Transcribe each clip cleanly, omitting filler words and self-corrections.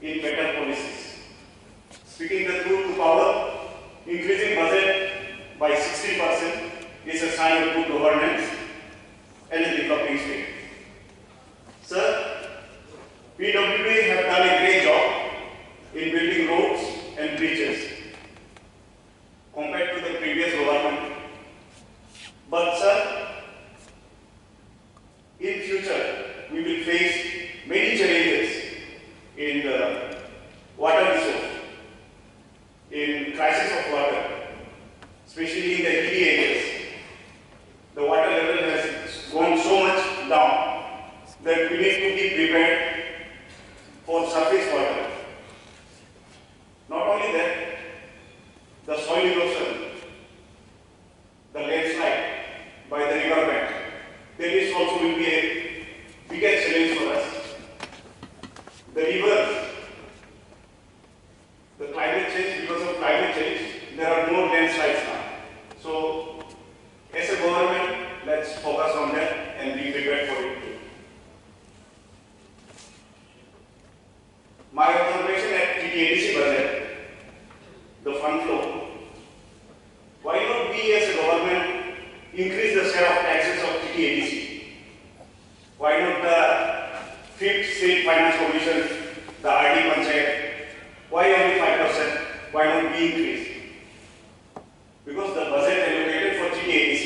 in better policies. Speaking the truth to power, increasing budget by 60% is a sign of good governance and a developing state. Sir, PWD have done a great job in building roads and bridges compared to the previous government. But sir, in future we will face many challenges in the water resource, in crisis of water, especially in the hilly areas. The water level has gone so much down that we need to be prepared for surface water. Not only that, the soil erosion, the landslide by the river bank, this also will be a bigger challenge for us. The rivers, the climate change, because of climate change, there are no landslides now. So, as a government, let's focus on that and be prepared for it too. My observation at TTADC budget, the fund flow, why not we as a government increase the share of taxes of TTADC? Why not the 5th State Finance Commission, the RD Panchayat? Why only 5%? Why not we increase? Because the budget allocated for TTADC,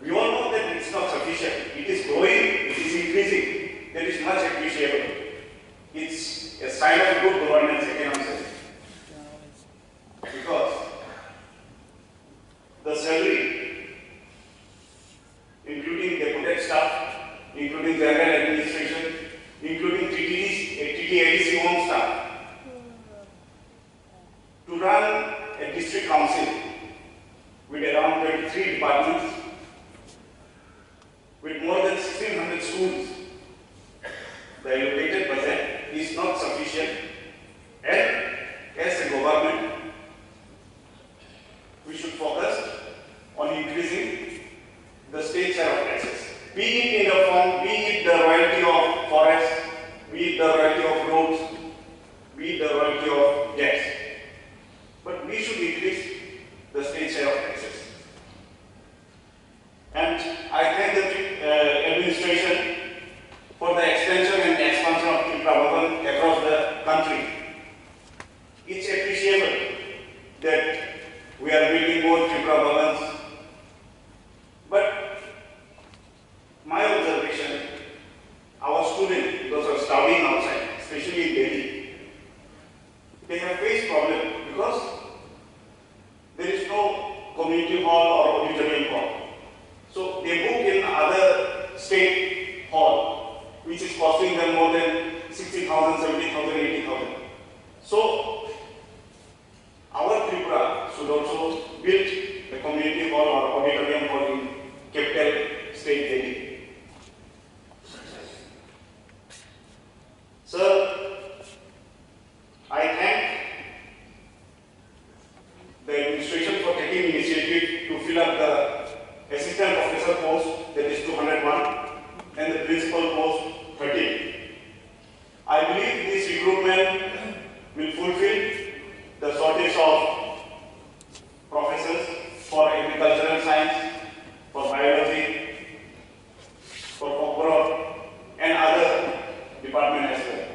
we all know that it's not sufficient. It is growing, it is increasing. That is much appreciable. It's a sign of good governance, I cannot say. Because the salary, including deputy staff, including general administration, including TTADC own staff, to run a district council with around 23 departments, with more than 1,600 schools, the allocated budget is not sufficient. And as a government, we should focus on increasing the state share of taxes. Be it in the form, be it the royalty of forests, be it the royalty of roads, be it the royalty of gas. But we should increase the state share of taxes. And I thank the administration for the extension and expansion of Tripura Bhavan across the country. It's appreciable that we are building more Tripura Bhavans. But my observation, our students, those who are studying outside, especially in Delhi, they have faced problem because there is no community hall or auditorium hall. So they book in other state hall, which is costing them more than 60,000, 70,000, 80,000. So our Tripura should also build a community hall or auditorium hall in capital state Delhi. Sir, I thank the administration for taking initiative to fill up the assistant professor post, that is 201, and the principal post 13. I believe this recruitment will fulfill the shortage of professors for agricultural science, for biology, for corporate, and other departments as well.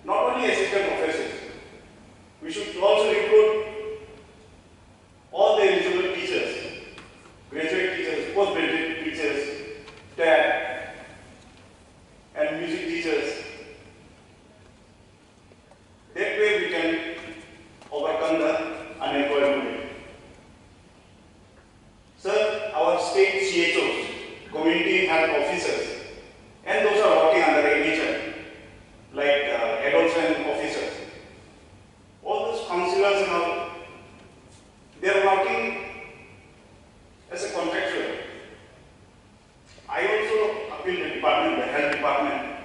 Not only assistant professors, we should also recruit all the eligible teachers, graduate teachers, postgraduate teachers, TAD, and music teachers. That way we can overcome the unemployment. Sir, our state CHOs, community health officers, and those are working under NHM, like adoption officers, all those counselors and all, they are working as a contractual. I also appeal the department, the health department,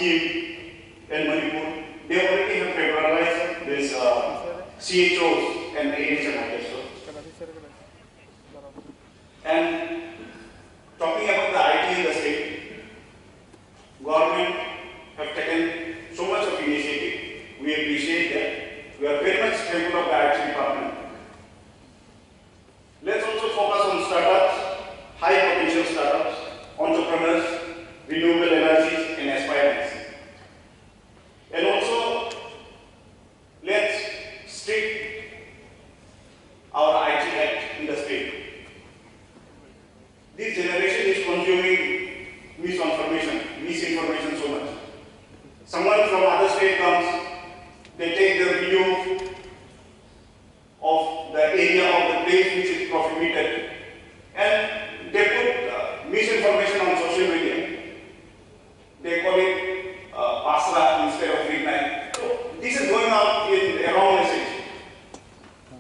Sikkim and Manipur, they already have federalized this CHOs and AHM orchestras. And talking about the IT in the state, government have taken so much of initiative. We appreciate that. We are very much thankful of the IT department. Let's also focus on startups, high potential startups, entrepreneurs, renewable energies and aspirants. And also, let's strict our IT Act in the state. This generation is consuming misinformation so much. Someone from other state comes, they take the video of the area of the place which is prohibited, and they put misinformation on social media. They call it pasra instead of midnight. So this is going out in a wrong message.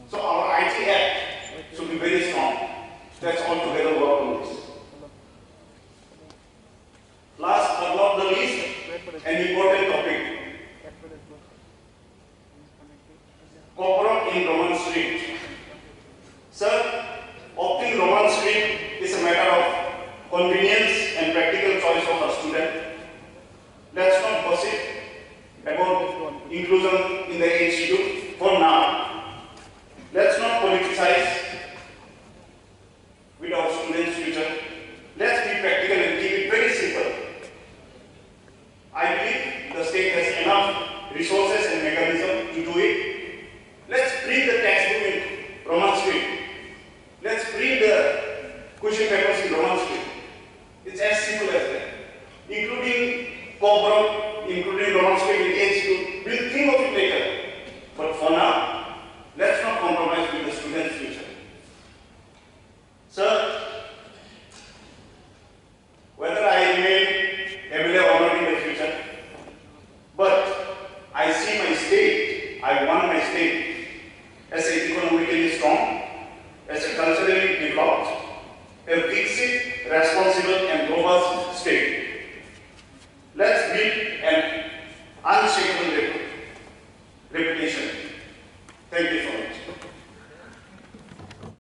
So our IT Act should be very strong. Let's all together work on this. Last but not the least, an important topic. Corporate in Roman Street. Sir, opting Roman Street is a matter of convenience and practical choice of a student. Let's not gossip